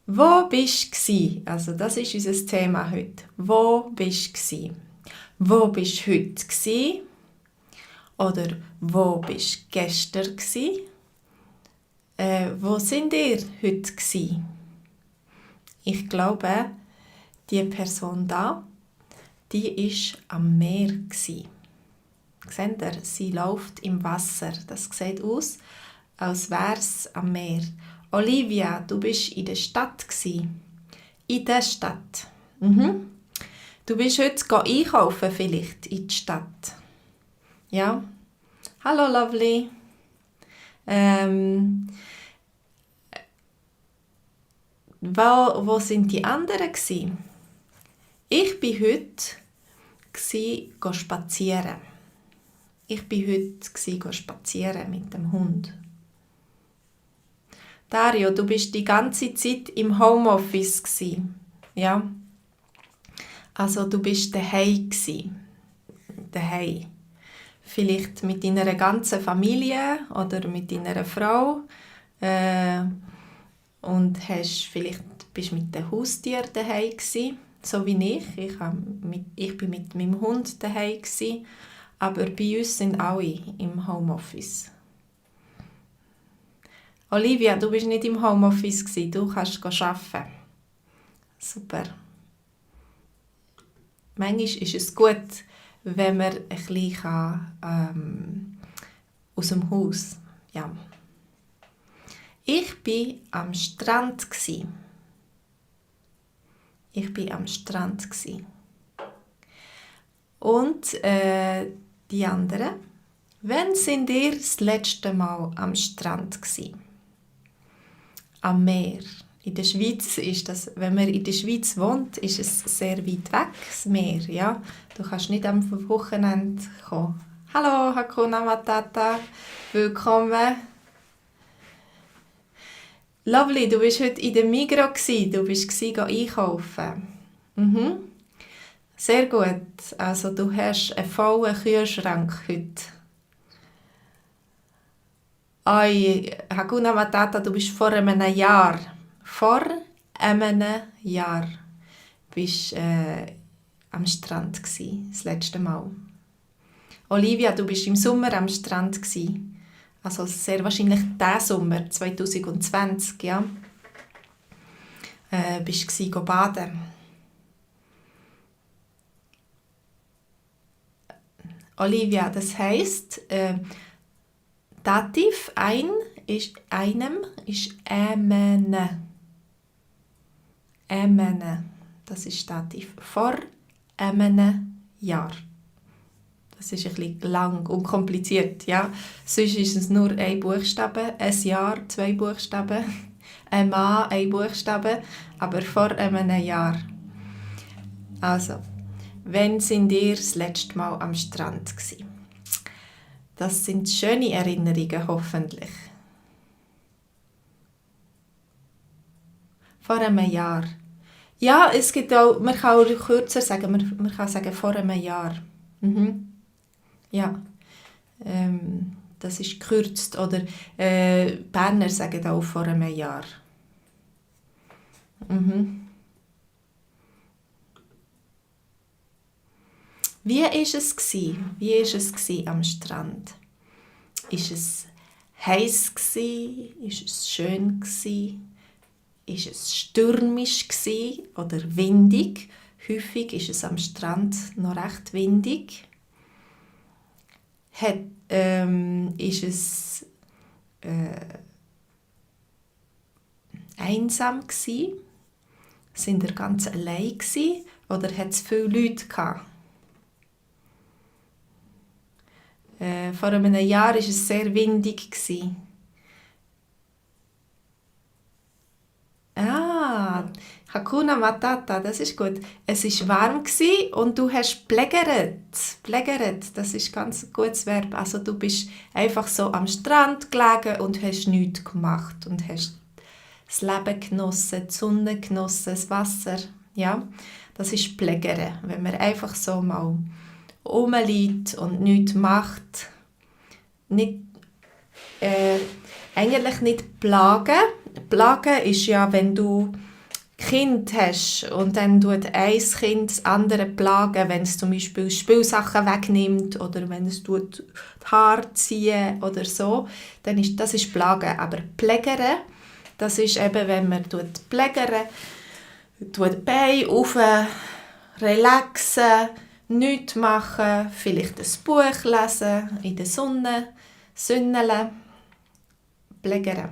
Wo bist du gsi? Also das ist unser Thema heute. Wo bist du gsi? Wo bist du heute gsi? Oder wo bist du gestern gsi? Wo sind ihr heute gsi? Ich glaube, die Person da, die ist am Meer gsi. Seht ihr? Sie läuft im Wasser. Das sieht aus, als wäre es am Meer. Olivia, du bist in der Stadt gsi. In der Stadt. Mhm. Du bist heute einkaufen vielleicht in die Stadt. Ja. Hallo, Lovely. Wo sind die anderen gsi? Ich bin heute spazieren. Ich bin heute spazieren mit dem Hund. Dario, du bist die ganze Zeit im Homeoffice gsi. Ja. Also du bist daheim gsi. Daheim. Vielleicht mit deiner ganzen Familie oder mit deiner Frau. Und bist mit den Haustieren daheim gsi, so wie ich. Ich bin mit meinem Hund daheim gsi. Aber bei uns sind alle im Homeoffice. Olivia, du bist nicht im Homeoffice gsi, du kannst arbeiten. Super. Manchmal ist es gut, wenn man ein bisschen aus dem Haus. Ja. Ich bin am Strand gsi. Ich bin am Strand gsi. Und die anderen? Wann sind ihr das letzte Mal am Strand gsi? Am Meer. In der Schweiz ist das, wenn man in der Schweiz wohnt, ist es sehr weit weg, das Meer. Ja? Du kannst nicht am Wochenende kommen. Hallo, Hakuna Matata. Willkommen. Lovely, du bist heute in der Migros gsi. Du bist einkaufen. Mhm. Sehr gut. Also du hast einen vollen Kühlschrank heute. Hakuna Matata, du bist vor einem Jahr bist am Strand gsi, das letzte Mal. Olivia, du bist im Sommer am Strand gsi. Also sehr wahrscheinlich diesen Sommer, 2020, ja. Bist gsi baden. Olivia, das heisst, Dativ einem ist ämene. Ämene. Das ist Dativ. Vor einem Jahr. Das ist ein bisschen lang und kompliziert. Ja? Sonst ist es nur ein Buchstabe, ein Jahr, 2 Buchstaben, ein Mann, 1 Buchstabe, aber vor einem Jahr. Also, wann sind ihr das letzte Mal am Strand gsi? Das sind schöne Erinnerungen, hoffentlich. Vor einem Jahr. Ja, es gibt auch, man kann auch kürzer sagen, man kann sagen vor einem Jahr. Mhm. Ja, das ist gekürzt. Oder Berner sagen auch vor einem Jahr. Mhm. Wie war es gsi? Wie war es gsi am Strand? Ist es heiß gsi? Ist es schön gsi? Ist es stürmisch gsi oder windig? Häufig ist es am Strand noch recht windig. Ist es einsam gsi? Sind ihr ganz allein gsi? Oder hat es viele Leute gehabt? Vor einem Jahr war es sehr windig. Hakuna Matata, das ist gut. Es war warm und du hast plägeret. Plägeret, das ist ganz ein gutes Verb. Also du bist einfach so am Strand gelegen und hast nichts gemacht und hast das Leben genossen, die Sonne genossen, das Wasser. Ja, das ist plägere, wenn man einfach so mal rumliegt und nichts macht. Nicht, eigentlich nicht plagen. Plagen ist ja, wenn du Kind hast und dann tut ein Kind das andere plagen, wenn es zum Beispiel Spielsachen wegnimmt oder wenn es tut die Haare ziehen oder so, dann ist das ist Plagen. Aber Plägern, das ist eben, wenn man plägern, tut die Beine auf, relaxen, nichts machen, vielleicht ein Buch lesen, in der Sonne, sünneln, plägern.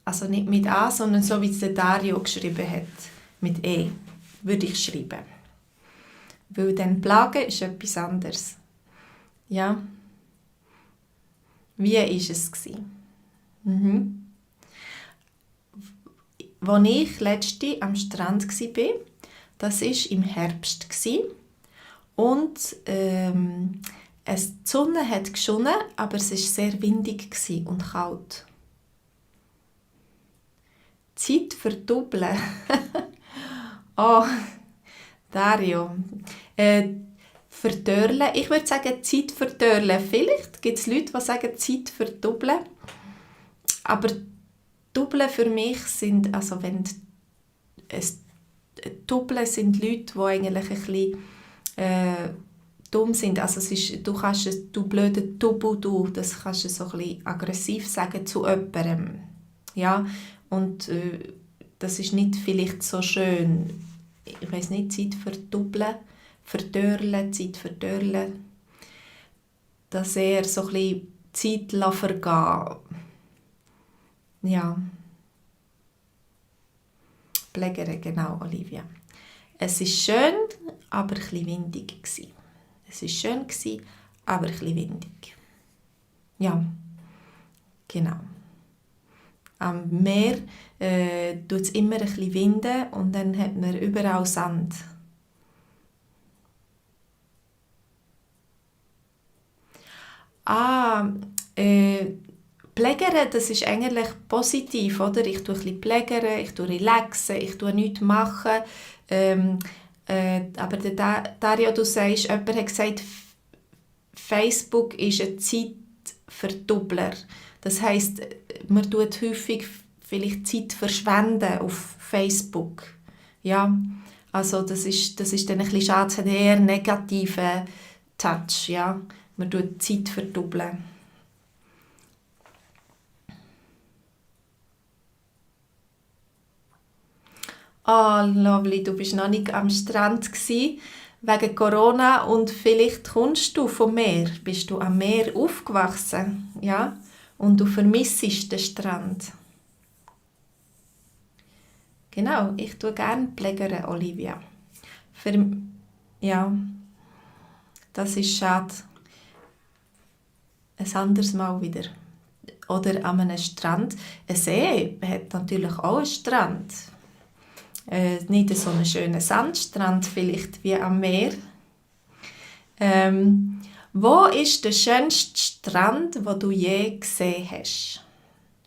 Also nicht mit A, sondern so, wie es der Dario geschrieben hat. Mit E würde ich schreiben. Weil dann plagen ist etwas anderes. Ja. Wie war es? Als ich letzte am Strand war, das war im Herbst. Und die Sonne hat geschonnen, aber es war sehr windig und kalt. Zeit verdoppeln. Oh, Dario. Verdörlen. Ich würde sagen, Zeit verdörlen. Vielleicht gibt es Leute, die sagen, Zeit verdoppeln. Aber Doppeln für mich sind, also wenn Doppeln sind Leute, die eigentlich ein bisschen dumm sind. Also es ist, du blöder Double, du, das kannst du so ein bisschen aggressiv sagen zu jemandem. Ja, und das ist nicht vielleicht so schön. Ich weiss nicht, Zeit verdoppeln, verdörlen, Zeit verdörlen. Dass er so ein bisschen Zeit vergehen. Ja. Plägern, genau, Olivia. Es war schön, aber ein bisschen windig. Es war schön, aber ein bisschen windig. Ja, genau. Am Meer tut es immer ein bisschen winden und dann hat man überall Sand. Plägern, das ist eigentlich positiv, oder? Ich tue ein bisschen plägern, ich tue relaxen, ich tue nichts machen. Aber Dario, du sagst, jemand hat gesagt, Facebook ist ein Zeitverdoppler. Das heisst, man tut häufig vielleicht Zeit verschwenden auf Facebook. Ja, also das ist dann ein bisschen schade, es hat eher einen negativen Touch. Ja? Man tut Zeit verdoppeln. Ah, lovely, du bist noch nicht am Strand gsi wegen Corona und vielleicht kommst du vom Meer. Bist du am Meer aufgewachsen, ja? Und du vermissest den Strand. Genau, ich tue gerne plägern, Olivia. Ja, das ist schade. Ein anderes Mal wieder. Oder an einem Strand. Ein See hat natürlich auch einen Strand. Nicht so einen schönen Sandstrand, vielleicht wie am Meer. Wo ist der schönste Strand, den du je gesehen hast?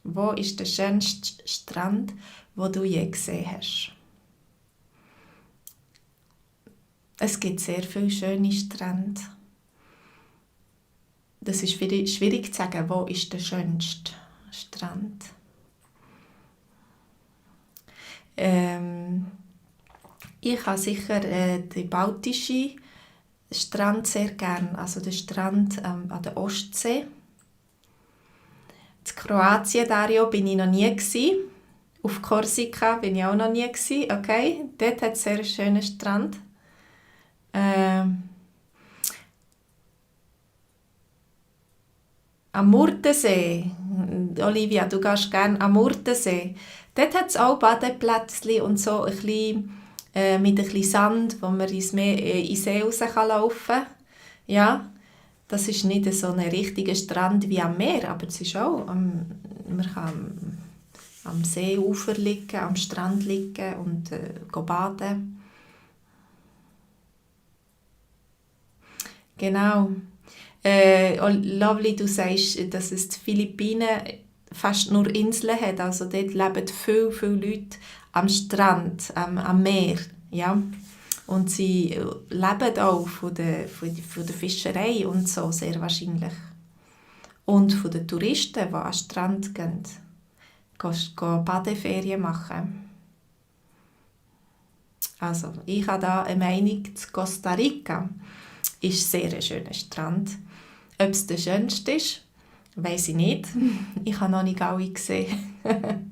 Wo ist der schönste Strand, den du je gesehen hast? Es gibt sehr viele schöne Strände. Das ist schwierig zu sagen, wo ist der schönste Strand. Ich habe sicher den baltischen Strand sehr gern, also den Strand an der Ostsee. In Kroatien, Dario, bin ich noch nie gewesen. Auf Korsika bin ich auch noch nie gewesen. Okay, dort hat es sehr schönen Strand. Am Murtensee. Olivia, du gehst gerne am Murtensee. Dort hat es auch Badeplätzchen und so ein bisschen, mit ein bisschen Sand, wo man in den See raus laufen kann. Ja, das ist nicht so ein richtiger Strand wie am Meer, aber es ist auch, man kann am Seeufer liegen, am Strand liegen und baden. Genau. Lovely, du sagst, dass es die Philippinen fast nur Inseln hat. Also dort leben viele Leute am Strand, am Meer. Ja? Und sie leben auch von der Fischerei und so, sehr wahrscheinlich. Und von den Touristen, die an den Strand gehen. Badeferien machen. Also, ich habe da eine Meinung zu Costa Rica. Ist sehr ein schöner Strand. Ob es der schönste ist, weiss ich nicht. Ich habe noch nicht alle gesehen.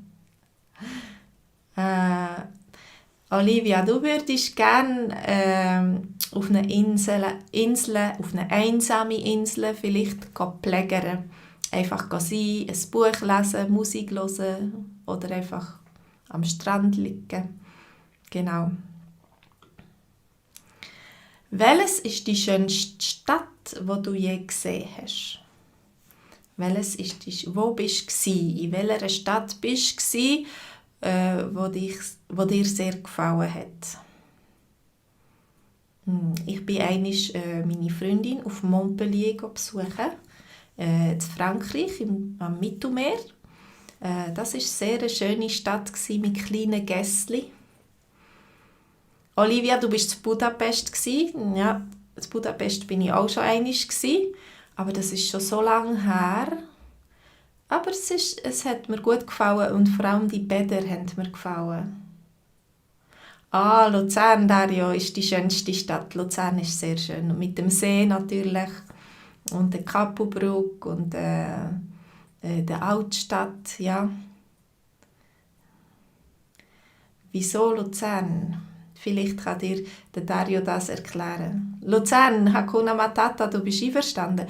Olivia, du würdest gerne auf eine auf eine einsame Insel vielleicht plägern. Einfach sein, ein Buch lesen, Musik hören oder einfach am Strand liegen. Genau. Welches ist die schönste Stadt, die du je gesehen hast? Wo bist du? In welcher Stadt bist du, wo dir sehr gefallen hat? Ich bin einmal meine Freundin auf Montpellier besuchen, in Frankreich, am Mittelmeer. Das war sehr eine schöne Stadt mit kleinen Gässchen. Olivia, du warst in Budapest. Ja, in Budapest bin ich auch schon einmal. Aber das ist schon so lange her. Aber es hat mir gut gefallen und vor allem die Bäder haben mir gefallen. Luzern, Dario, ist die schönste Stadt. Luzern ist sehr schön. Und mit dem See natürlich. Und der Kappelbrücke und der Altstadt. Ja. Wieso Luzern? Vielleicht kann dir der Dario das erklären. Luzern, Hakuna Matata, du bist einverstanden.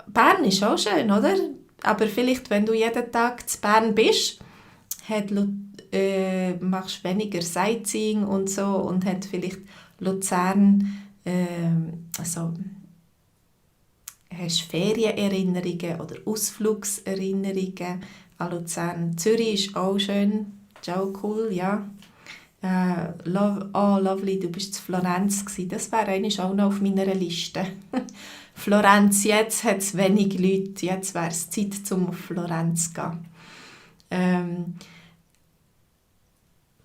Bern ist auch schön, oder? Aber vielleicht, wenn du jeden Tag zu Bern bist, machst du weniger Sightseeing und so und hat vielleicht Luzern hast Ferienerinnerungen oder Ausflugserinnerungen an Luzern. Zürich ist auch schön, ist auch cool, ja. Lovely, du bist in Florenz gewesen. Das wäre eigentlich auch noch auf meiner Liste. Florenz, jetzt hat es wenig Leute, jetzt wäre es Zeit, zum auf Florenz zu gehen.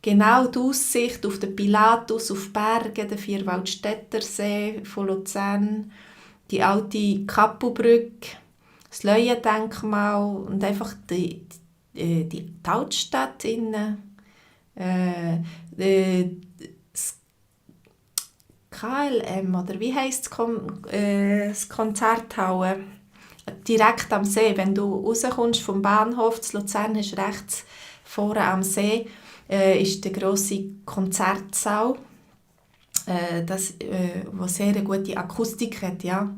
Genau die Aussicht auf den Pilatus, auf Berge, den Vierwaldstättersee von Luzern, die alte Kappelbrücke, das Leuendenkmal und einfach die Altstadt innen. Das KLM, oder wie heisst das Konzerthalle? Direkt am See. Wenn du rauskommst vom Bahnhof zu Luzern, hast du rechts vorne am See ist der grosse Konzertsaal, wo sehr eine gute Akustik hat. Ja.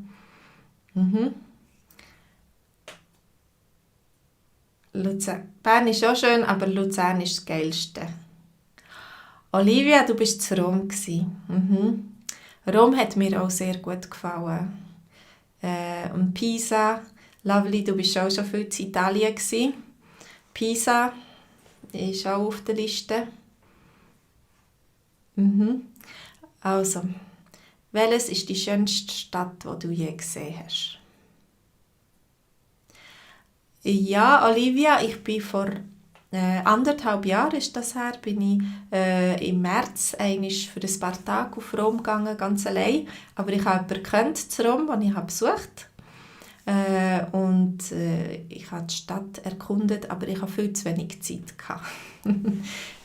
Bern ist auch schön, aber Luzern ist das Geilste. Olivia, du warst zu Rom. Rom hat mir auch sehr gut gefallen. Und Pisa, Lovely, du warst auch schon viel in Italien. Pisa ist auch auf der Liste. Also, welches ist die schönste Stadt, die du je gesehen hast? Ja, Olivia, ich bin vor 1,5 Jahren ist das her, bin ich im März für ein paar Tage auf Rom gegangen, ganz allein. Aber ich habe jemanden gekannt zu Rom, den ich besucht habe. Ich habe die Stadt erkundet, aber ich hatte viel zu wenig Zeit.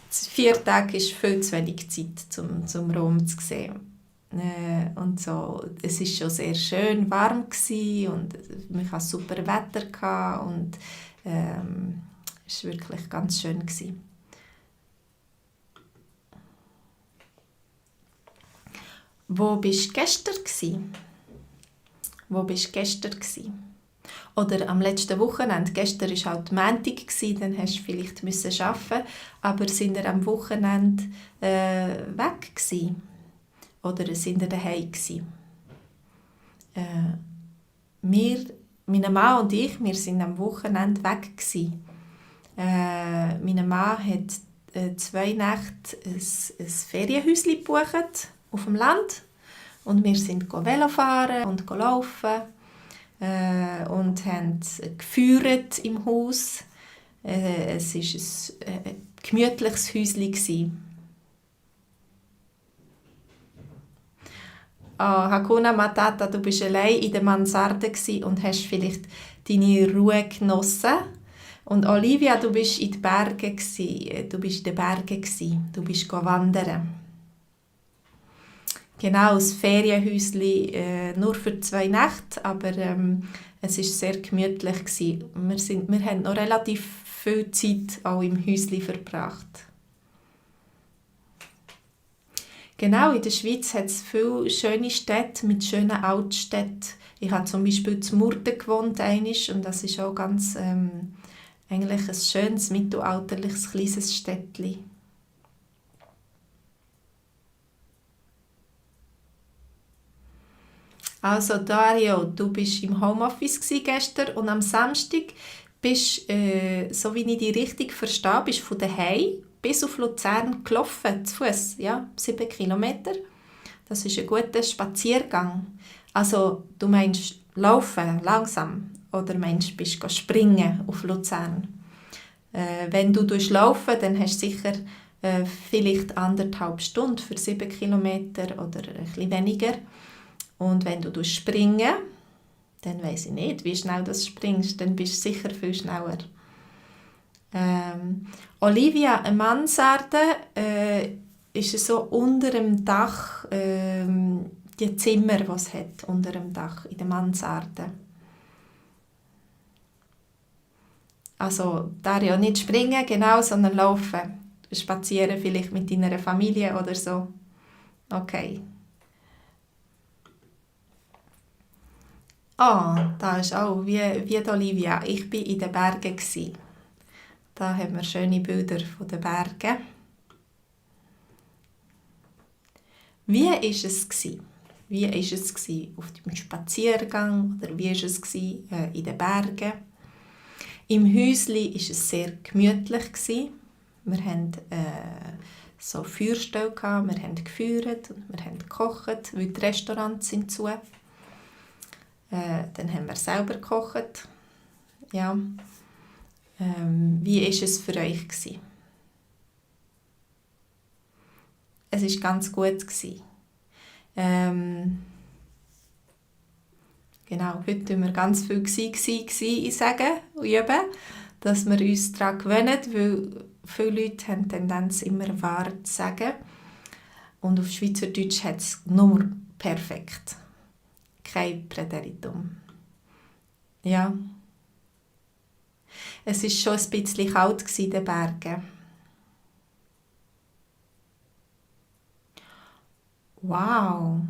4 Tage ist viel zu wenig Zeit, um Rom zu sehen. Und so, es war schon sehr schön warm und wir hatten super Wetter und es war wirklich ganz schön. Wo bist du gestern? Oder am letzten Wochenende? Gestern war halt Montag, dann musst du vielleicht arbeiten, aber sind ihr am Wochenende weg gewesen? Oder sind ihr daheim gewesen? Mein Mann und ich, wir sind am Wochenende weg gewesen. Mein Mann hat 2 Nächte ein Ferienhäuschen gebucht auf dem Land und wir sind Velo fahren und laufen und haben gefeuert im Haus. Es war ein gemütliches Häuschen. Hakuna Matata, du warst allein in der Mansarde und hast vielleicht deine Ruhe genossen. Und Olivia, du bist in den Bergen gsi. Du bist in den Bergen gsi. Du bist wandern. Genau, das Ferienhäuschen nur für 2 Nächte, aber es war sehr gemütlich gsi. Wir haben noch relativ viel Zeit auch im Häuschen verbracht. Genau, in der Schweiz hat es viele schöne Städte mit schönen Altstädten. Ich habe zum Beispiel in Murten gewohnt und das ist auch ganz eigentlich ein schönes, mittelalterliches, kleines Städtchen. Also Dario, du bist im Homeoffice gestern und am Samstag bist, so wie ich dich richtig verstehe, bist von daheim bis auf Luzern gelaufen, zu Fuss, ja, 7 Kilometer. Das ist ein guter Spaziergang. Also du meinst laufen, langsam, oder meinst du bist springen auf Luzern? Wenn du laufen, dann hast du sicher vielleicht 1,5 Stunden für 7 Kilometer oder ein bisschen weniger. Und wenn du springen, dann weiss ich nicht, wie schnell du springst, dann bist du sicher viel schneller. Olivia, eine Mansarde ist so unter dem Dach, die Zimmer, die es hat, unter dem Dach, in der Mansarde. Also, Dario, nicht springen, genau, sondern laufen. Spazieren vielleicht mit deiner Familie oder so. Okay. Da ist auch, wie die Olivia. Ich war in den Bergen. Da haben wir schöne Bilder von den Bergen. Wie war es? Wie war es auf dem Spaziergang? Oder wie war es in den Bergen? Im Häuschen war es sehr gemütlich. Wir hatten so Feuerstelle, wir haben gefeuert und wir haben gekocht, weil die Restaurants sind zu. Dann haben wir selber gekocht. Ja. Wie war es für euch? Es war ganz gut. Genau, heute waren wir ganz viel sagen und üben, dass wir uns daran gewöhnen, weil viele Leute haben die Tendenz, immer wahr zu sagen. Und auf Schweizerdeutsch hat es nur perfekt. Kein Präteritum. Ja. Es war schon ein bisschen kalt in den Bergen. Wow.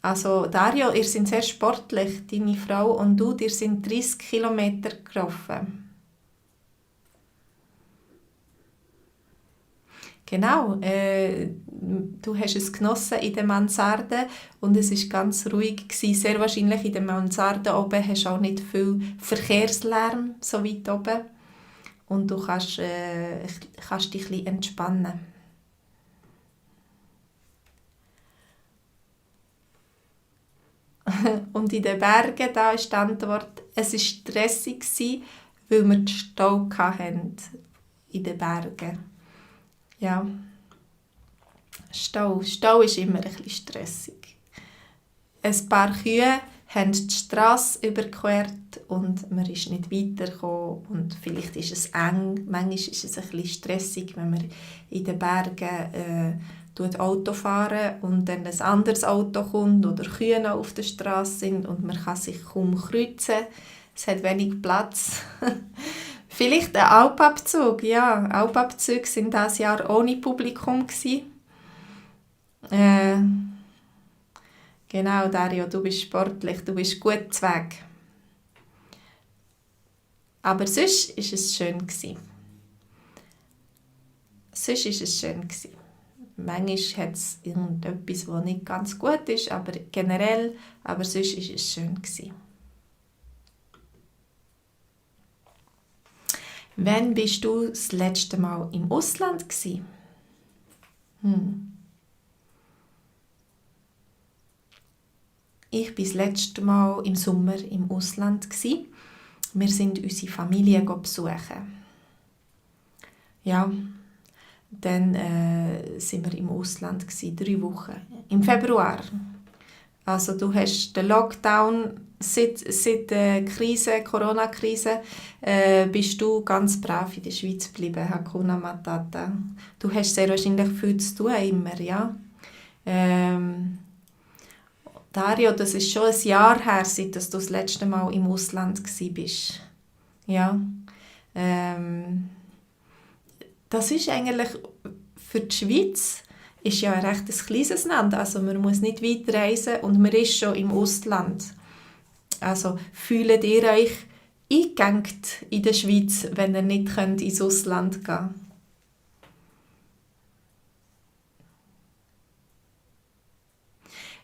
Also Dario, ihr seid sehr sportlich, deine Frau und du, ihr sind 30 Kilometer gelaufen. Genau, du hast es genossen in der Mansarde und es war ganz ruhig gewesen. Sehr wahrscheinlich in der Mansarde oben hast du auch nicht viel Verkehrslärm so weit oben und du kannst dich ein bisschen entspannen. Und in den Bergen, da ist die Antwort, es war stressig, weil wir den Stau hatten in den Bergen. Ja, Stau ist immer ein bisschen stressig. Ein paar Kühe haben die Strasse überquert und man ist nicht weitergekommen. Und vielleicht ist es eng, manchmal ist es ein bisschen stressig, wenn man in den Bergen Auto fahren und dann ein anderes Auto kommt oder Kühe auf der Straße sind und man kann sich kaum kreuzen. Es hat wenig Platz. Vielleicht ein Alpabzug. Ja, Alpabzüge waren dieses Jahr ohne Publikum. Genau, Dario, du bist sportlich, du bist gut zu Weg. Aber sonst war es schön. Manchmal hat es irgendetwas, das nicht ganz gut ist, aber generell, aber sonst war es schön. Wann bist du das letzte Mal im Ausland? Ich war das letzte Mal im Sommer im Ausland. Wir sind unsere Familie besuchen. Ja, dann waren wir im Ausland 3 Wochen. Im Februar. Also du hast den Lockdown seit der Corona-Krise, bist du ganz brav in der Schweiz geblieben, Hakuna Matata. Du hast sehr wahrscheinlich viel zu tun, immer, ja. Dario, das ist schon ein Jahr her, seit du das letzte Mal im Ausland warst. Ja. Das ist eigentlich für die Schweiz ist ja ein recht kleines Land, also man muss nicht weit reisen und man ist schon im Ausland. Also fühlt ihr euch eingegangen in der Schweiz, wenn ihr nicht ins Ausland gehen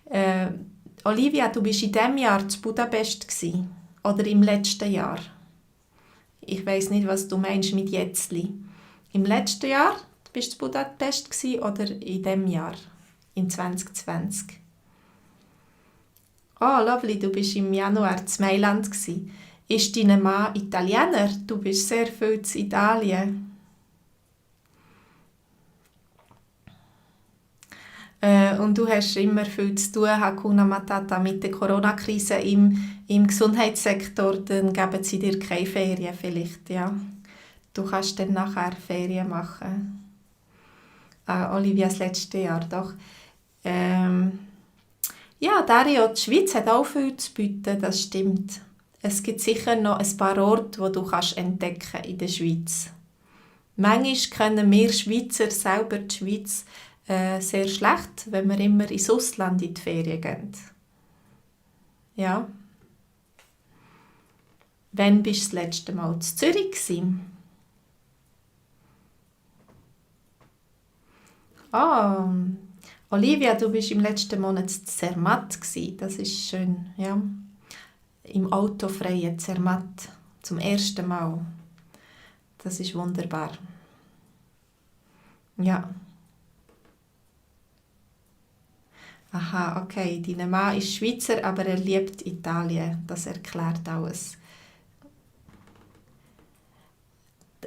könnt? Olivia, du bist in diesem Jahr zu Budapest gewesen, oder im letzten Jahr? Ich weiss nicht, was du meinst mit «jetztli». Im letzten Jahr bist du zu Budapest gewesen, oder in diesem Jahr, in 2020? Oh, lovely, du bist im Januar zu Mailand gewesen. Ist dein Mann Italiener? Du bist sehr viel in Italien. Und du hast immer viel zu tun, Hakuna Matata, mit der Corona-Krise im Gesundheitssektor. Dann geben sie dir keine Ferien vielleicht, ja. Du kannst dann nachher Ferien machen. Olivias letztes Jahr, doch. Ja, Dario, die Schweiz hat auch viel zu bieten, das stimmt. Es gibt sicher noch ein paar Orte, die du kannst entdecken in der Schweiz. Manchmal kennen wir Schweizer selber die Schweiz sehr schlecht, wenn wir immer ins Ausland in die Ferien gehen. Ja. Wann bist du das letzte Mal in Zürich gewesen? Ah, Olivia, du bist im letzten Monat in Zermatt gewesen. Das ist schön, ja. Im autofreien Zermatt. Zum ersten Mal. Das ist wunderbar. Ja. Aha, okay. Dein Mann ist Schweizer, aber er liebt Italien. Das erklärt alles.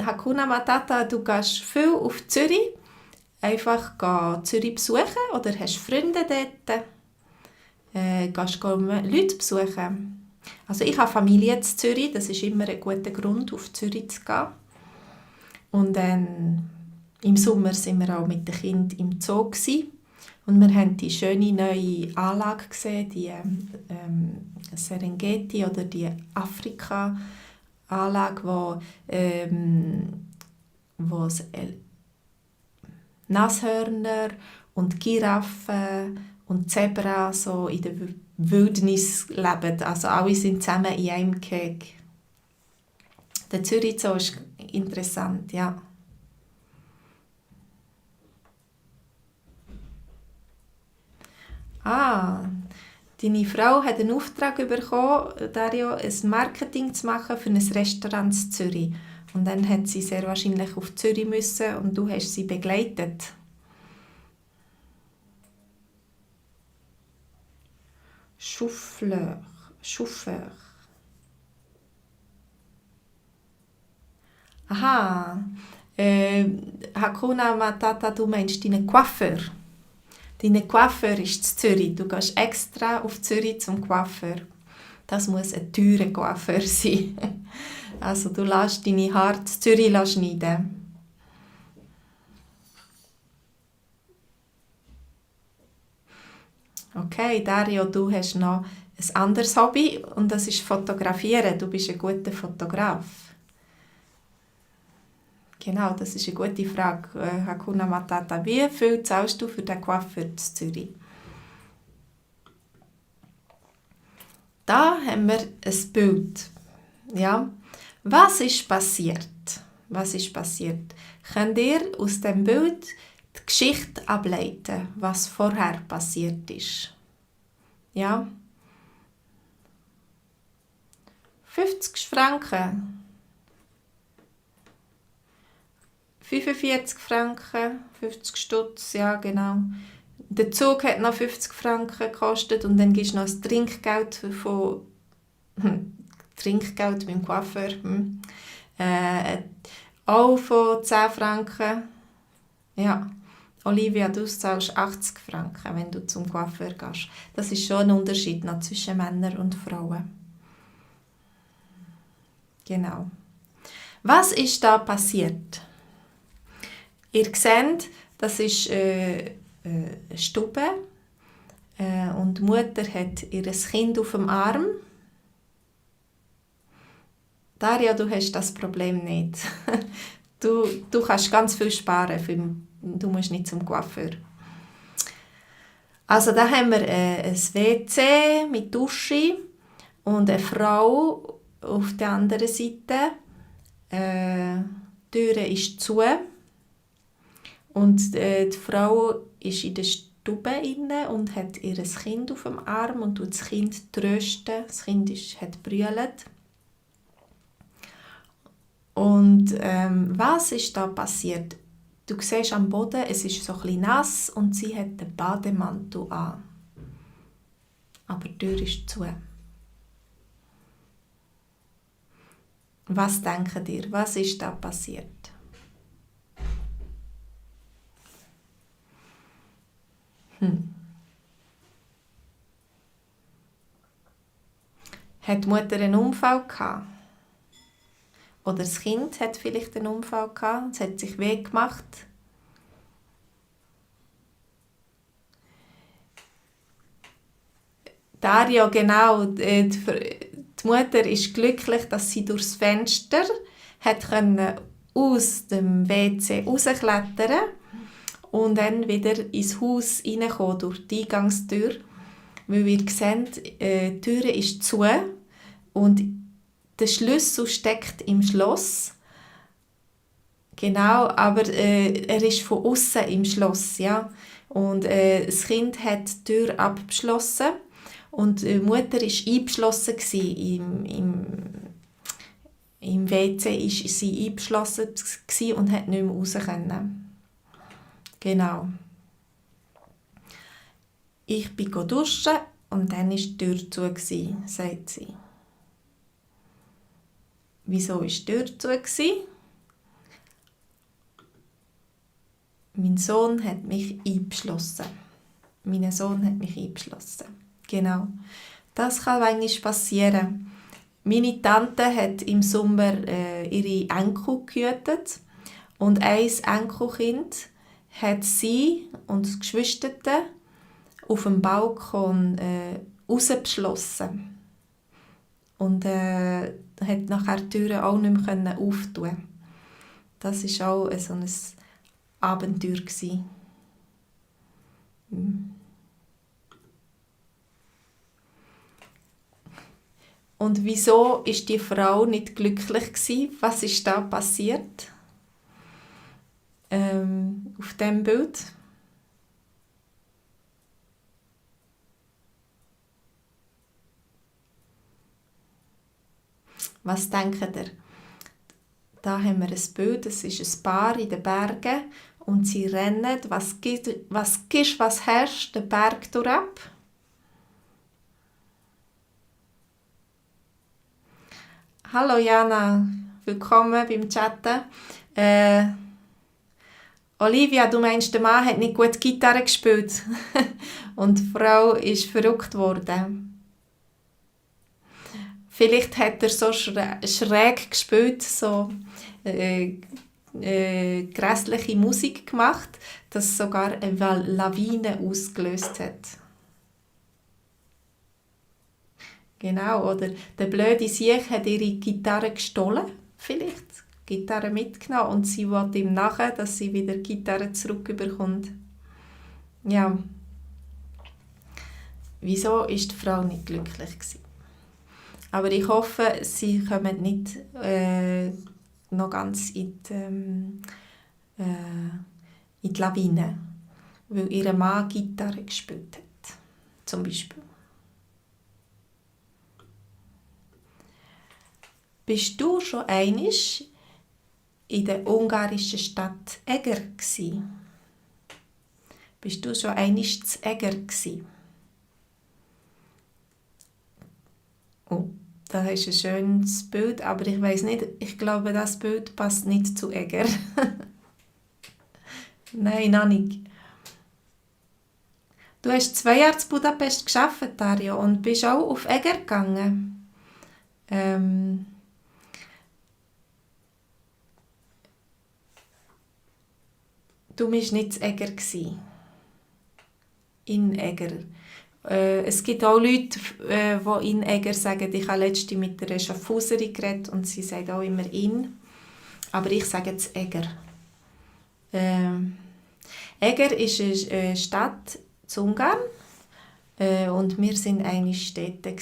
Hakuna Matata, du gehst viel auf Zürich. Einfach Zürich besuchen oder hast Freunde dort? Gehst du Leute besuchen? Also ich habe Familie in Zürich, das ist immer ein guter Grund, auf Zürich zu gehen. Und dann im Sommer waren wir auch mit den Kindern im Zoo gewesen. Und wir haben die schöne neue Anlage gesehen, die Serengeti oder die Afrika-Anlage, wo Nashörner und Giraffen und Zebra so in der Wildnis leben. Also alle sind zusammen in einem Gehege. Der Zürich Zoo ist interessant, ja. Deine Frau hat einen Auftrag bekommen, Dario, ein Marketing zu machen für ein Restaurant in Zürich. Und dann hat sie sehr wahrscheinlich auf Zürich müssen und du hast sie begleitet. Chauffeur. Aha. Hakuna Matata, du meinst deinen Coiffeur. Dein Coiffeur ist in Zürich. Du gehst extra auf Zürich zum Coiffeur. Das muss ein teurer Coiffeur sein. Also du lässt deine Haare in Zürich schneiden. Okay, Dario, du hast noch ein anderes Hobby und das ist Fotografieren. Du bist ein guter Fotograf. Genau, das ist eine gute Frage. Hakuna Matata, wie viel zahlst du für den Coiffeur in Zürich? Da haben wir ein Bild. Ja. Was ist passiert? Könnt ihr aus dem Bild die Geschichte ableiten, was vorher passiert ist? Ja. 50 Franken. 45 Franken, 50 Stutz, ja genau. Der Zug hat noch 50 Franken gekostet und dann gibst du noch das Trinkgeld von Trinkgeld beim Coiffeur. Auch von 10 Franken. Ja. Olivia, du zahlst 80 Franken, wenn du zum Coiffeur gehst. Das ist schon ein Unterschied noch zwischen Männern und Frauen. Genau. Was ist da passiert? Ihr seht, das ist eine Stube und die Mutter hat ihr Kind auf dem Arm. Daria, du hast das Problem nicht. Du kannst ganz viel sparen, du musst nicht zum Coiffeur. Also da haben wir ein WC mit Dusche und eine Frau auf der anderen Seite. Die Tür ist zu und die Frau ist in der Stube inne und hat ihr Kind auf dem Arm und tut das Kind trösten. Das Kind hat brüllt. Und was ist da passiert? Du siehst am Boden, es ist so ein bisschen nass und sie hat den Bademantel an. Aber die Tür ist zu. Was denkt ihr? Was ist da passiert? Hat die Mutter einen Unfall gehabt? Oder das Kind hat vielleicht einen Unfall gehabt, es hat sich weh gemacht. Dario, genau, die Mutter ist glücklich, dass sie durchs Fenster hat aus dem WC rausklettern und dann wieder ins Haus reinkommen, durch die Eingangstür. Weil wir sehen, die Tür ist zu und der Schlüssel steckt im Schloss. Genau, aber er ist von außen im Schloss, ja. Und das Kind hat die Tür abgeschlossen und die Mutter war eingeschlossen im WC ist sie eingeschlossen und hat nicht mehr raus können. Genau. Ich bin duschen und dann war die Tür zu, sagt sie. Wieso war die Tür zu? Mein Sohn hat mich eingeschlossen. Mein Sohn hat mich eingeschlossen. Genau. Das kann manchmal passieren. Meine Tante hat im Sommer ihre Enkel gehütet und ein Enkelkind hat sie und die Geschwister auf dem Balkon rausgeschlossen. Und hat nachher die Türen auch nicht mehr auftun. Das war auch so ein Abenteuer. Und wieso ist die Frau nicht glücklich gewesen? Was ist da passiert? Auf dem Bild. Was denkt ihr? Da haben wir ein Bild, es ist ein Paar in den Bergen und sie rennen. Was herrscht den Berg durchab? Hallo Jana, willkommen beim Chatten. Olivia, du meinst, der Mann hat nicht gut Gitarre gespielt und die Frau ist verrückt worden. Vielleicht hat er so schräg gespielt, so grässliche Musik gemacht, dass sogar eine Lawine ausgelöst hat. Genau, oder der blöde Sieg hat ihre Gitarre gestohlen, vielleicht. Gitarre mitgenommen und sie will ihm nachher, dass sie wieder die Gitarre zurückbekommt. Ja. Wieso ist die Frau nicht glücklich gewesen? Aber ich hoffe, sie kommen nicht noch ganz in die Lawine, weil ihr Mann Gitarre gespielt hat, zum Beispiel. Bist du schon einmal in der ungarischen Stadt Eger gsi? Bist du schon einmal zu Eger gsi? Oh, da ist ein schönes Bild, aber ich weiß nicht, ich glaube, das Bild passt nicht zu Eger. Nein, noch nicht. Du hast 2 Jahre in Budapest gearbeitet, Dario, und bist auch auf Eger gegangen. Du warst nicht in Eger gsi. In Eger. Es gibt auch Leute, die in Eger sagen, ich habe letztens mit einer Schaffhauserin geredet und sie sagt auch immer in. Aber ich sage jetzt Eger. Eger ist eine Stadt in Ungarn und wir waren einmal Städte.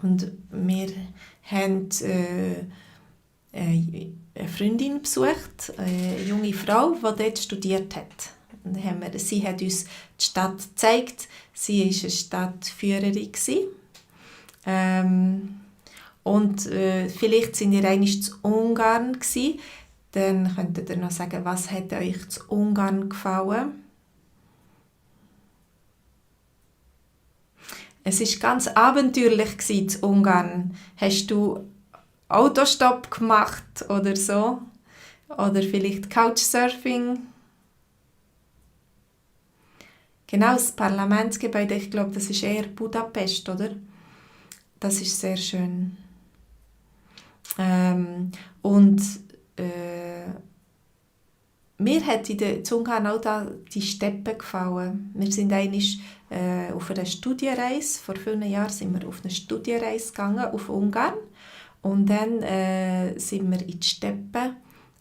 Und wir haben eine Freundin besucht, eine junge Frau, die dort studiert hat. Und sie hat uns die Stadt gezeigt. Sie war eine Stadtführerin. Und vielleicht sind ihr einmal zu Ungarn gewesen. Dann könntet ihr noch sagen, was hat euch zu Ungarn gefallen? Es war ganz abenteuerlich zu Ungarn. Hast du Autostopp gemacht oder so? Oder vielleicht Couchsurfing? Genau, das Parlamentsgebäude, ich glaube, das ist eher Budapest, oder? Das ist sehr schön. Mir hat in Ungarn auch die Steppe gefallen. Wir sind einmal auf einer Studienreise, vor vielen Jahren sind wir auf eine Studienreise gegangen, auf Ungarn. Und dann sind wir in die Steppe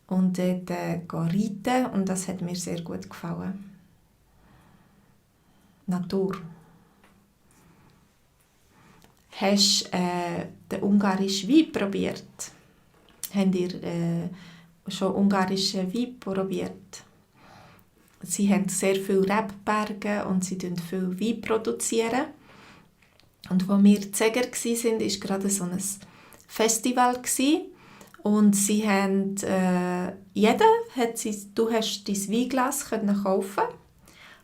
und dort reiten und das hat mir sehr gut gefallen. Natur. Hast du den ungarischen Wein probiert? Habt ihr schon ungarischen Wein probiert? Sie haben sehr viele Rebberge und sie produzieren viel Wein. Und als wir in Eger waren, war gerade so ein Festival. Und sie haben, du hast dein Weinglas kaufen.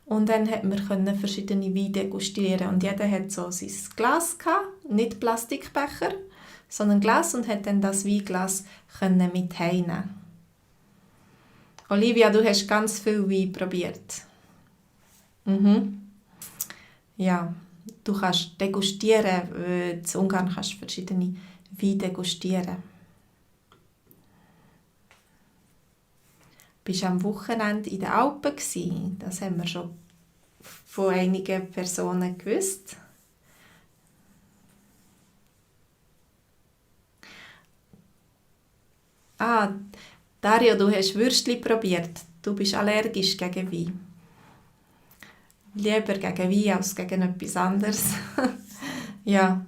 Und dann konnten wir verschiedene Weine degustieren. Und jeder hatte so sein Glas gehabt, nicht Plastikbecher, sondern Glas, und hat dann das Weinglas mit heimnehmen. Olivia, du hast ganz viel Wein probiert. Ja, du kannst degustieren. In Ungarn kannst du verschiedene Weine degustieren. Bist du am Wochenende in den Alpen gewesen? Das haben wir schon von einigen Personen gewusst. Dario, du hast Würstchen probiert. Du bist allergisch gegen Wein. Lieber gegen Wein als gegen etwas anderes. Ja.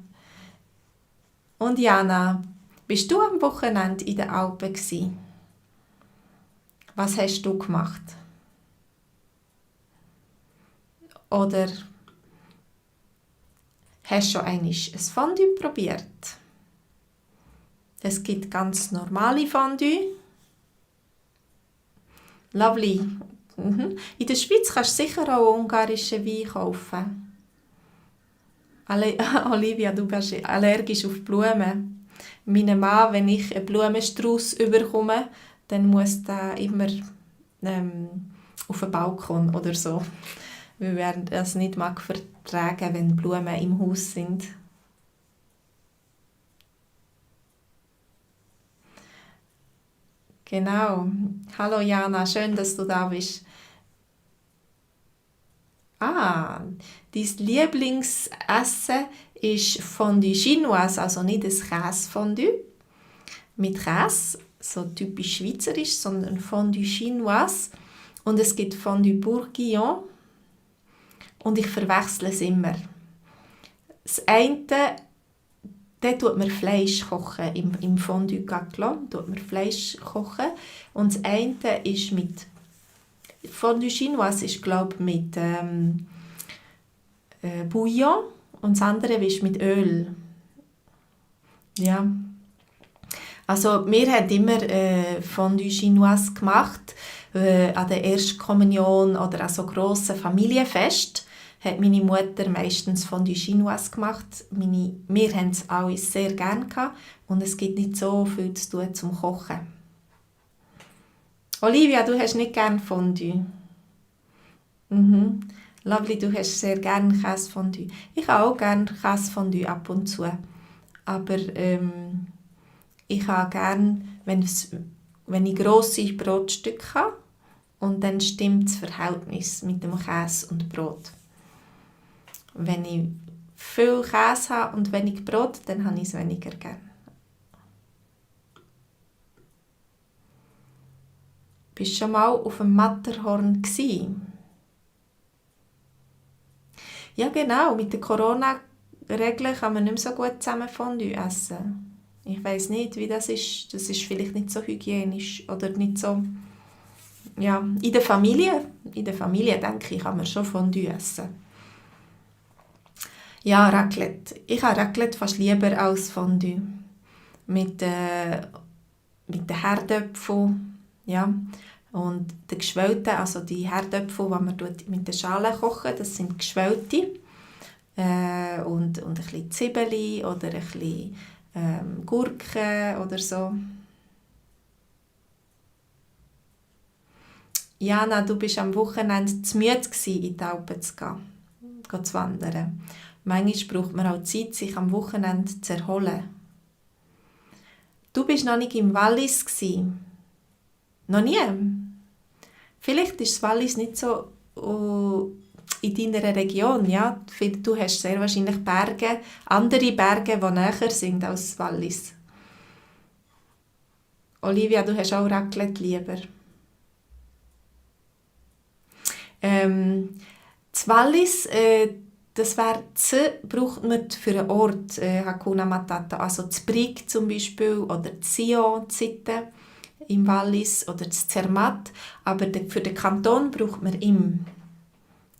Und Jana, bist du am Wochenende in den Alpen gewesen? Was hast du gemacht? Oder hast du schon einmal ein Fondue probiert? Es gibt ganz normale Fondue. Lovely. In der Schweiz kannst du sicher auch ungarischen Wein kaufen. Olivia, du bist allergisch auf Blumen. Mein Mann, wenn ich einen Blumenstrauß bekomme, dann muss der immer auf den Balkon oder so. Weil er das nicht mag vertragen, wenn Blumen im Haus sind. Genau. Hallo Jana, schön, dass du da bist. Dein Lieblingsessen ist Fondue Chinoise, also nicht ein Käsefondue mit Käse, so typisch schweizerisch, sondern Fondue Chinoise. Und es gibt Fondue Bourguignon. Und ich verwechsle es immer. Das eine, da tut man Fleisch kochen, im Fondue Gaclon tut man Fleisch kochen. Und das eine ist mit Fondue Chinoise ist, glaube ich, mit Bouillon und das andere ist mit Öl. Ja. Also wir haben immer Fondue Chinoise gemacht, an der Erstkommunion oder an so grossen Familienfest hat meine Mutter meistens Fondue Chinoise gemacht. Wir haben es alle sehr gerne gehabt und es gibt nicht so viel zu tun zum Kochen. Olivia, du hast nicht gerne Fondue. Mhm. Lovely, du hast sehr gerne Käsefondue. Ich habe auch gerne Käsefondue ab und zu. Aber ich habe gerne, wenn ich grosse Brotstücke habe und dann stimmt das Verhältnis mit dem Käse und Brot. Wenn ich viel Käse habe und wenig Brot, dann habe ich es weniger gerne. Bist du schon mal auf dem Matterhorn gewesen? Ja, genau. Mit den Corona-Regeln kann man nicht mehr so gut zusammen Fondue essen. Ich weiß nicht, wie das ist. Das ist vielleicht nicht so hygienisch oder nicht so... Ja, in der Familie denke ich, kann man schon Fondue essen. Ja, Raclette. Ich habe Raclette fast lieber als Fondue. Mit, mit den Herdöpfeln, ja. Und die geschwellten, also die Herdöpfel, die man mit der Schale kochen, das sind geschwellte. Und ein bisschen Zwiebeln oder ein bisschen Gurken oder so. Jana, du bist am Wochenende zu müde gewesen, in die Alpen zu gehen zu wandern. Manchmal braucht man auch Zeit, sich am Wochenende zu erholen. Du bist noch nicht im Wallis gewesen. Noch nie? Vielleicht ist das Wallis nicht so in deiner Region, ja? Du hast sehr wahrscheinlich Berge, andere Berge, die näher sind als das Wallis. Olivia, du hast auch Raclette lieber. Das Wallis, das wäre braucht man für einen Ort, Hakuna Matata. Also das Brig zum Beispiel oder Sion, Sitte im Wallis oder das Zermatt. Aber für den Kanton braucht man im.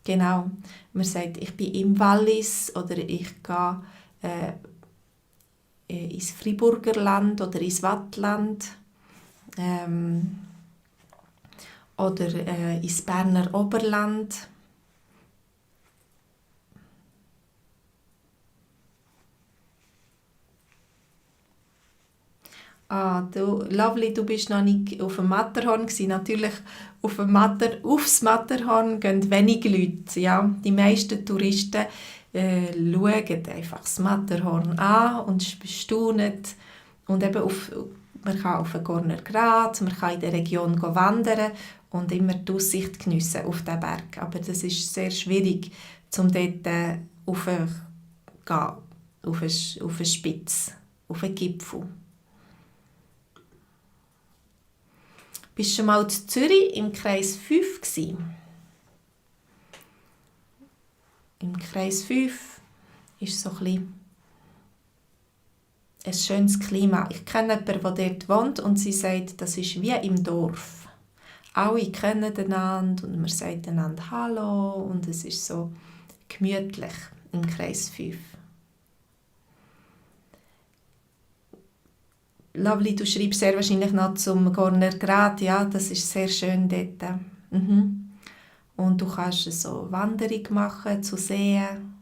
Genau. Man sagt, ich bin im Wallis oder ich gehe ins Friburger Land oder ins Wattland. Oder ins Berner Oberland. Lovely, du bist noch nicht auf dem Matterhorn gewesen. Natürlich, aufs Matterhorn gehen wenige Leute. Ja? Die meisten Touristen schauen einfach das Matterhorn an und staunen. Und eben man kann auf den Gorner Grat, man kann in der Region wandern und immer die Aussicht geniessen auf den Berg. Aber das ist sehr schwierig, um dort raufzugehen, auf eine Spitze, auf einen Gipfel. Bist du schon mal in Zürich im Kreis 5 gewesen? Im Kreis 5 ist so ein schönes Klima. Ich kenne jemanden, der dort wohnt und sie sagt, das ist wie im Dorf. Alle kennen einander und man sagt einander Hallo und es ist so gemütlich im Kreis 5. Lovely, du schreibst sehr wahrscheinlich noch zum Gorner Grat, ja, das ist sehr schön dort. Mhm. Und du kannst so Wanderung machen zu Seen.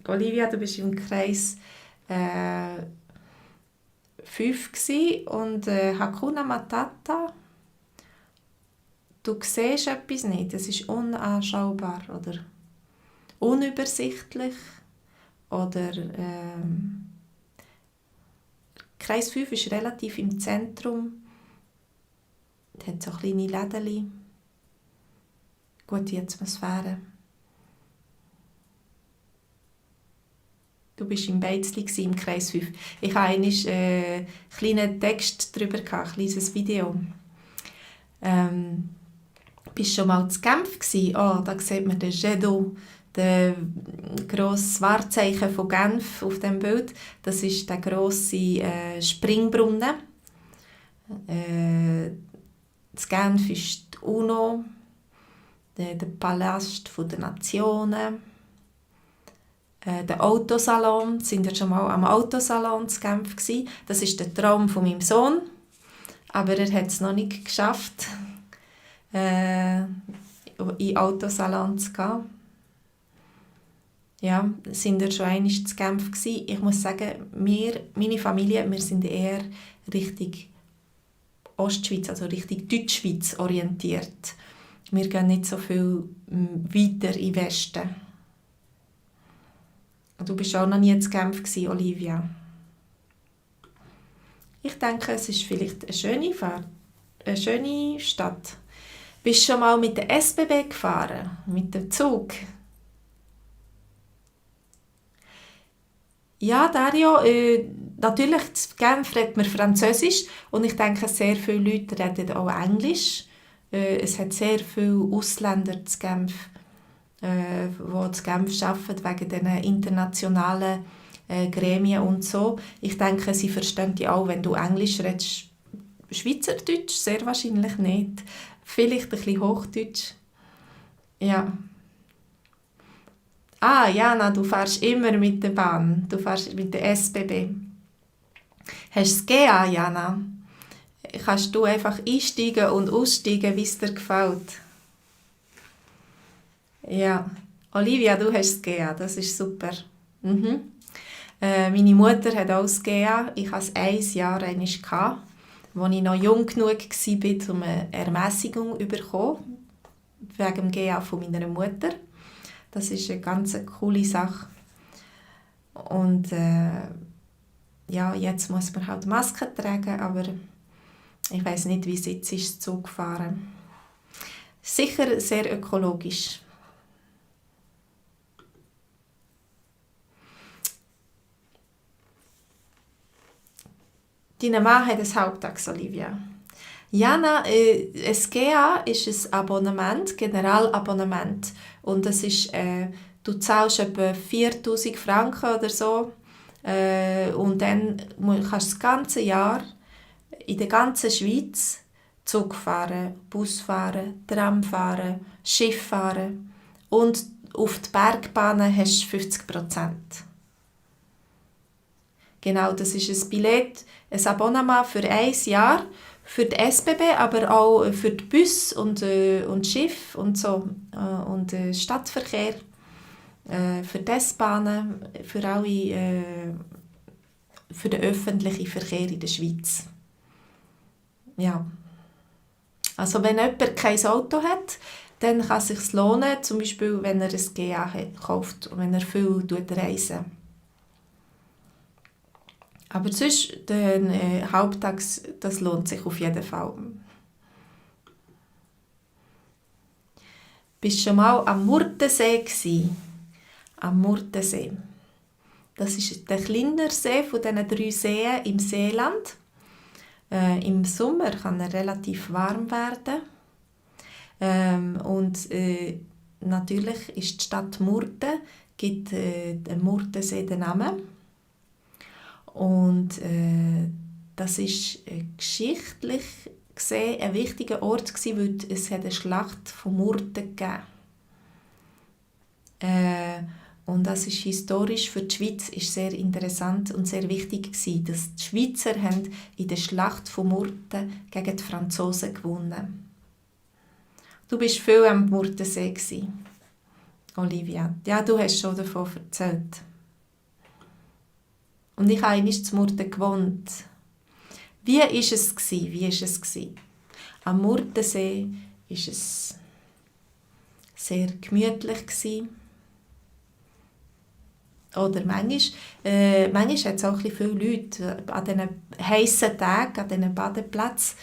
Olivia, du bist im Kreis 5 und Hakuna Matata, du siehst etwas nicht, es ist unanschaubar oder unübersichtlich. Oder Kreis 5 ist relativ im Zentrum. Es hat so kleine Läden. Gute Atmosphäre. Du warst im Beizli im Kreis 5. Ich hatte einen kleinen Text darüber, ein kleines Video. Bist du schon mal zu Genf gewesen? Oh, da sieht man den Jet d'eau. Das grosse Wahrzeichen von Genf auf dem Bild, das ist der grosse Springbrunnen. In Genf ist die UNO, der Palast der Nationen, der Autosalon. Sind wir schon mal am Autosalon in Genf gewesen? Das ist der Traum von meinem Sohn, aber er hat es noch nicht geschafft, in den Autosalon zu gehen. Ja, sind wir schon einmal zu Genf gewesen. Ich muss sagen, meine Familie, wir sind eher Richtung Ostschweiz, also Richtung Deutschschweiz orientiert. Wir gehen nicht so viel weiter in den Westen. Du bist auch noch nie in Genf gewesen, Olivia. Ich denke, es ist vielleicht eine schöne Fahrt, eine schöne Stadt. Bist du schon mal mit der SBB gefahren? Mit dem Zug? Ja, Dario, natürlich, in Genf redet man Französisch und ich denke, sehr viele Leute reden auch Englisch. Es hat sehr viele Ausländer in Genf, die in Genf arbeiten, wegen diesen internationalen Gremien und so. Ich denke, sie verstehen dich auch, wenn du Englisch redest. Schweizerdeutsch sehr wahrscheinlich nicht. Vielleicht ein bisschen Hochdeutsch. Ja. Ah, Jana, du fährst immer mit der Bahn. Du fährst mit der SBB. Hast du das GA, Jana? Kannst du einfach einsteigen und aussteigen, wie es dir gefällt? Ja. Olivia, du hast das GA. Das ist super. Mhm. Meine Mutter hat auch das GA. Ich hatte es 1 Jahr einmal, als ich noch jung genug war, um eine Ermässigung zu bekommen. Wegen dem GA von meiner Mutter. Das ist eine ganz coole Sache. Und ja, jetzt muss man halt Maske tragen, aber ich weiss nicht, wie es jetzt ist, Zug fahren. Sicher sehr ökologisch. Dein Mann hat ein Haupttags, Olivia. Jana, ein GA ist ein Abonnement, Generalabonnement. Und das ist, du zahlst etwa 4'000 Franken oder so. Und dann kannst du das ganze Jahr in der ganzen Schweiz Zug fahren, Bus fahren, Tram fahren, Schiff fahren. Und auf die Bergbahnen hast du 50%. Genau, das ist ein Billett, ein Abonnement für 1 Jahr. Für die SBB, aber auch für die Bus und Schiff und so und Stadtverkehr, für die S-Bahnen, für alle, für den öffentlichen Verkehr in der Schweiz. Ja. Also wenn jemand kein Auto hat, dann kann es sich lohnen, zum Beispiel wenn er ein GA kauft und wenn er viel reist. Aber sonst, der Haupttags, das lohnt sich auf jeden Fall. Bist du schon mal am Murtensee gewesen? Am Murtensee. Das ist der kleinere See von diesen 3 Seen im Seeland. Im Sommer kann er relativ warm werden. Natürlich ist die Stadt Murten, gibt dem Murtensee den Namen. Und das ist geschichtlich gesehen ein wichtiger Ort gewesen, weil es eine Schlacht von Murten gegeben. Und das ist historisch für die Schweiz ist sehr interessant und sehr wichtig gewesen, dass die Schweizer haben in der Schlacht von Murten gegen die Franzosen gewonnen. Du bist viel am Murtensee gewesen, Olivia. Ja, du hast schon davon erzählt. Und ich habe einmal zu Murten gewohnt. Wie war es? Am Murtensee war es sehr gemütlich. Oder manchmal hat es auch viele Leute. An diesen heissen Tagen, an diesen Badeplätzen,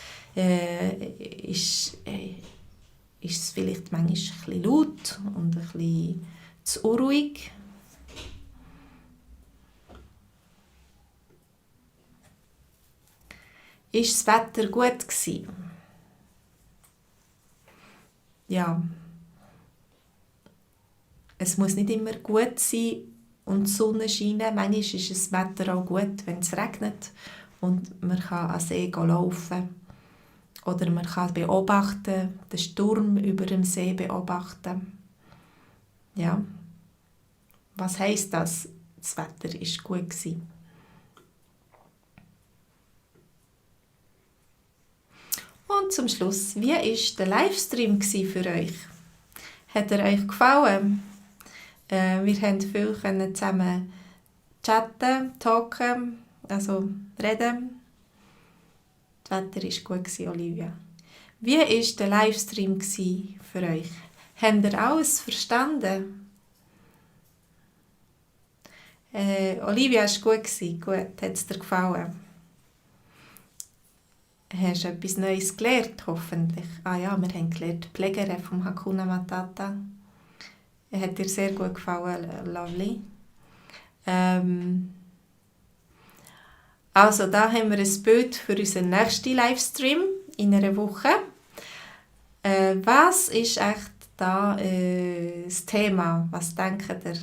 ist es vielleicht manchmal ein bisschen laut und ein bisschen zu unruhig. Ist das Wetter gut gewesen? Ja. Es muss nicht immer gut sein und die Sonne scheinen. Manchmal ist das Wetter auch gut, wenn es regnet und man kann an den See laufen. Oder man kann beobachten, den Sturm über dem See beobachten. Ja. Was heisst das? Das Wetter war gut gewesen. Und zum Schluss, wie war der Livestream für euch? Hat er euch gefallen? Wir konnten viel zusammen chatten, talken, also reden. Das Wetter war gut, Olivia. Wie war der Livestream für euch? Habt ihr alles verstanden? Olivia, es war gut. Gut, hat es dir gefallen? Hast du etwas Neues gelernt, hoffentlich? Ah ja, wir haben gelernt, die Pflegerin vom Hakuna Matata. Hat dir sehr gut gefallen, Lovely. Also, da haben wir ein Bild für unseren nächsten Livestream in einer Woche. Was ist echt da das Thema? Was denkt ihr?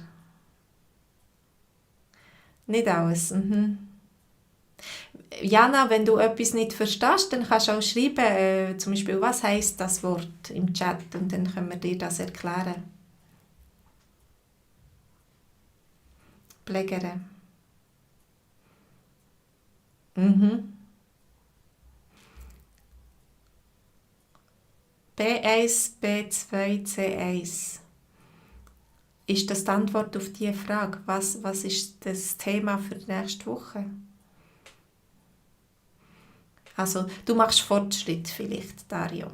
Nicht alles. Jana, wenn du etwas nicht verstehst, dann kannst du auch schreiben, zum Beispiel, was heisst das Wort im Chat, und dann können wir dir das erklären. Pflegere. B1, B2, C1. Ist das die Antwort auf diese Frage? Was ist das Thema für die nächste Woche? Also, du machst Fortschritt vielleicht, Dario.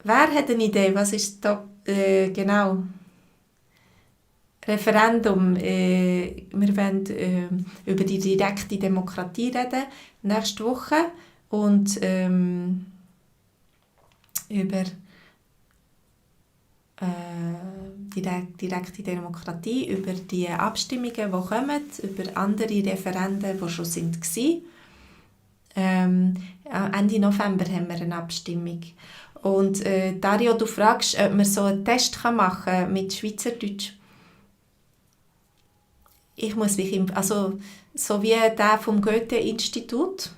Wer hat eine Idee? Was ist da genau? Referendum. Wir wollen über die direkte Demokratie reden, nächste Woche. Und über die direkte Demokratie, über die Abstimmungen, die kommen, über andere Referenden, die schon waren. Ende November haben wir eine Abstimmung. Und Dario, du fragst, ob man so einen Test machen kann mit Schweizerdeutsch. Ich muss mich, also so wie der vom Goethe-Institut,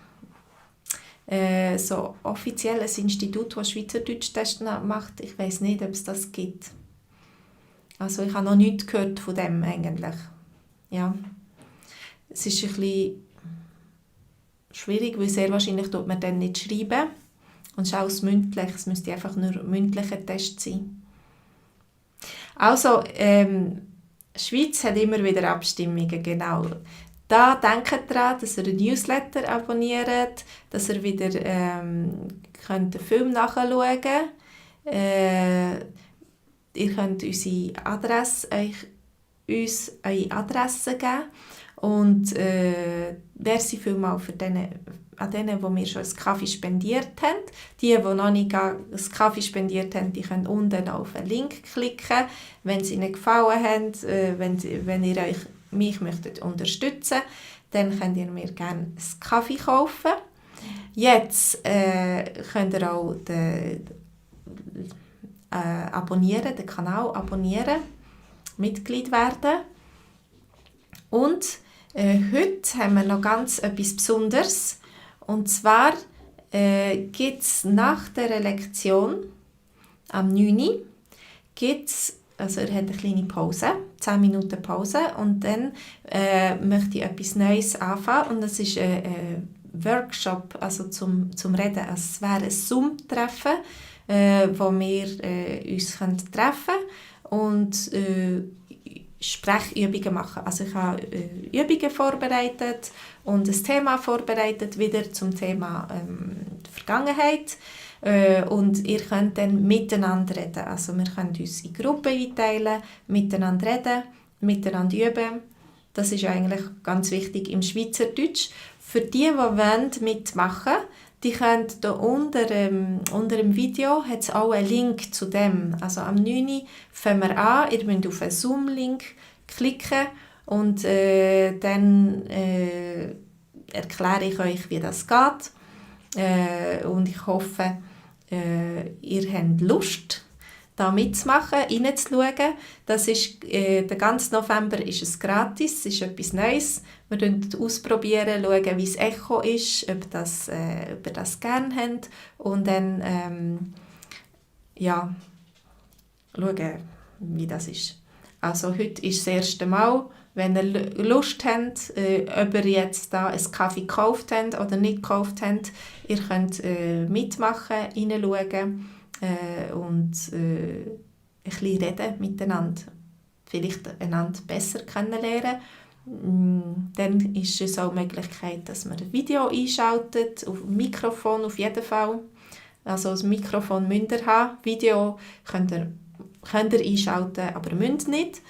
so offiziell ein Institut, das Schweizerdeutsch-Tests macht. Ich weiss nicht, ob es das gibt. Also ich habe noch nichts gehört von dem eigentlich. Ja. Es ist ein bisschen schwierig, weil sehr wahrscheinlich tut man dann nicht schreiben. Und es ist alles mündlich. Es müsste einfach nur ein mündlicher Test sein. Also, Schweiz hat immer wieder Abstimmungen, genau. Da denkt daran, dass ihr einen Newsletter abonniert, dass ihr wieder könnt den Film nachschauen könnt. Ihr könnt uns eure Adresse geben. Und merci vielmals für an denen, die mir schon einen Kaffee spendiert haben. Die noch nicht einen Kaffee spendiert haben, die können unten auf einen Link klicken, wenn es ihnen gefallen hat. Wenn ihr mich möchtet unterstützen, dann könnt ihr mir gerne einen Kaffee kaufen. Jetzt könnt ihr auch den Kanal abonnieren, Mitglied werden. Und heute haben wir noch ganz etwas Besonderes. Und zwar gibt es nach der Lektion am 9. Also er hat eine kleine Pause, 10 Minuten Pause, und dann möchte ich etwas Neues anfangen, und das ist ein Workshop, also zum Reden. Also es wäre ein Zoom-Treffen, wo wir uns treffen können und Sprechübungen machen. Also ich habe Übungen vorbereitet und ein Thema vorbereitet, wieder zum Thema Vergangenheit. Und ihr könnt dann miteinander reden. Also wir können uns in Gruppen einteilen, miteinander reden, miteinander üben. Das ist eigentlich ganz wichtig im Schweizerdeutsch. Für die mitmachen wollen, die können hier unter dem Video hat es auch einen Link zu dem. Also am 9. fangen wir an. Ihr müsst auf einen Zoom-Link klicken und dann erkläre ich euch, wie das geht. Und ich hoffe, ihr habt Lust, da mitzumachen, reinzuschauen. Das ist, der ganze November ist es gratis, es ist etwas Neues. Wir ausprobieren, schauen, wie das Echo ist, ob ihr das gerne habt. Und dann schauen, wie das ist. Also heute ist das erste Mal. Wenn ihr Lust habt, ob ihr jetzt da einen Kaffee gekauft habt oder nicht gekauft habt, ihr könnt mitmachen, reinschauen und ein bisschen reden miteinander. Vielleicht einander besser kennenlernen. Dann ist es auch die Möglichkeit, dass man ein Video einschaltet, auf dem Mikrofon auf jeden Fall. Also das Mikrofon müsst ihr haben, Video könnt ihr einschalten, aber müsst nicht.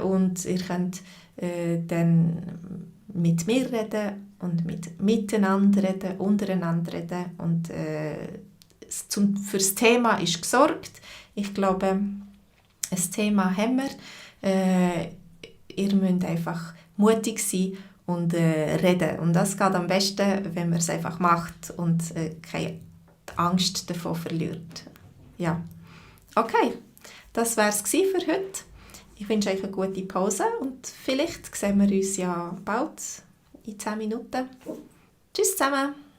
Und ihr könnt dann mit mir reden und miteinander reden, untereinander reden. Und für das Thema ist gesorgt. Ich glaube, ein Thema haben wir. Ihr müsst einfach mutig sein und reden. Und das geht am besten, wenn man es einfach macht und keine Angst davon verliert. Ja. Okay, das war es für heute. Ich wünsche euch eine gute Pause und vielleicht sehen wir uns ja bald in 10 Minuten. Tschüss zusammen!